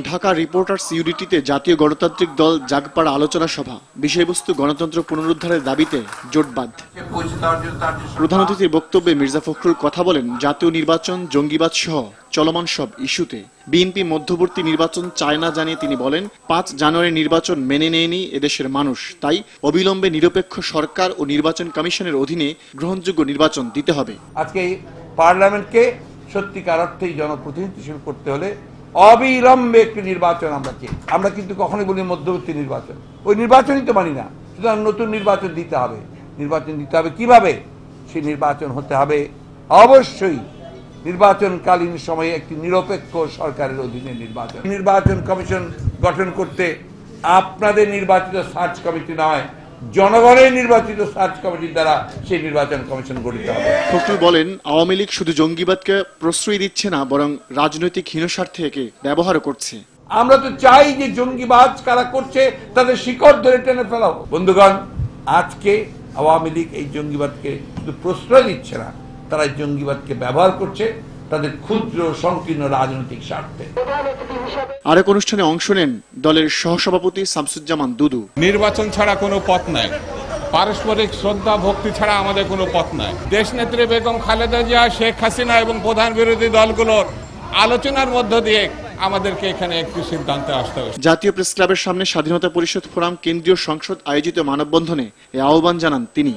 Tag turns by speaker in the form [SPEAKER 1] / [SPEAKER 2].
[SPEAKER 1] Dhaka reporters ইউনিটিতে জাতীয় গণতান্ত্রিক দল জাগপাড়া আলোচনা সভা, বিষয়বস্তু গণতন্ত্র পুনরুদ্ধারের দাবিতে জোটবাঁধ। প্রধান অতিথির বক্তব্যে মির্জা ফখরুল কথা বলেন, জাতীয় নির্বাচন, জঙ্গিবাদ সহ চলমান সব ইস্যুতে বিএনপি মধ্যবর্তী নির্বাচন চায় না জানিয়ে তিনি বলেন, 5 জানুয়ারি নির্বাচন মেনে নেয়নি এদেশের মানুষ, তাই অবিলম্বে নিরপেক্ষ সরকার ও নির্বাচন কমিশনের অধীনে গ্রহণযোগ্য নির্বাচন দিতে হবে।
[SPEAKER 2] আজকে পার্লামেন্টকে সত্যিকার অর্থেই জনপ্রতিনিধিশীল করতে হলে অবিলম্বে একটি নির্বাচন আমরা কিন্তু কখনোই বলি মধ্যবর্তী নির্বাচন, ওই নির্বাচনই তো মানি না। সুতরাং নতুন নির্বাচন দিতে হবে। নির্বাচন দিতে হবে কিভাবে? সেই নির্বাচন হতে হবে অবশ্যই নির্বাচনকালীন সময়ে একটি নিরপেক্ষ সরকারের অধীনে নির্বাচন। নির্বাচন কমিশন গঠন করতে আপনাদের নির্বাচিত সার্চ কমিটি নয়, জনগণের নির্বাচিত সার্চ কমিটির দ্বারা সেই নির্বাচন কমিশন গঠিত হবে।
[SPEAKER 1] ফখরুল বলেন, আওয়ামী লীগ শুধু জঙ্গিবাদকে প্রশ্রয় দিচ্ছে না, বরং রাজনৈতিক হীনস্বার্থে একে ব্যবহার করছে।
[SPEAKER 2] আমরা তো চাই যে জঙ্গিবাদ কারা করছে তাদের শিকড় ধরে টেনে ফেলা হোক। বন্ধুগণ, আজকে আওয়ামী লীগ এই জঙ্গিবাদকে শুধু প্রশ্রয় দিচ্ছে না, তারা এই জঙ্গিবাদকে ব্যবহার করছে তাদের ক্ষুদ্র সংকীর্ণ রাজনৈতিক স্বার্থে।
[SPEAKER 1] আরেক অনুষ্ঠানে অংশ নেন দলের সহসভাপতি শামসুজ্জামান দুদু।
[SPEAKER 3] নির্বাচন ছাড়া কোনো পথ নাই, পারস্পরিক শ্রদ্ধা ভক্তি ছাড়া আমাদের কোনো পথ নাই। দেশনেত্রী বেগম খালেদা জিয়া, শেখ হাসিনা এবং প্রধান বিরোধী দলগুলোর আলোচনার মধ্য দিয়ে আমাদেরকে এখানে একটি সিদ্ধান্তে আসতে হবে।
[SPEAKER 1] জাতীয় প্রেস ক্লাবের সামনে স্বাধীনতা পরিষদ ফোরাম কেন্দ্রীয় সংসদ আয়োজিত মানববন্ধনে এই আহ্বান জানান তিনি।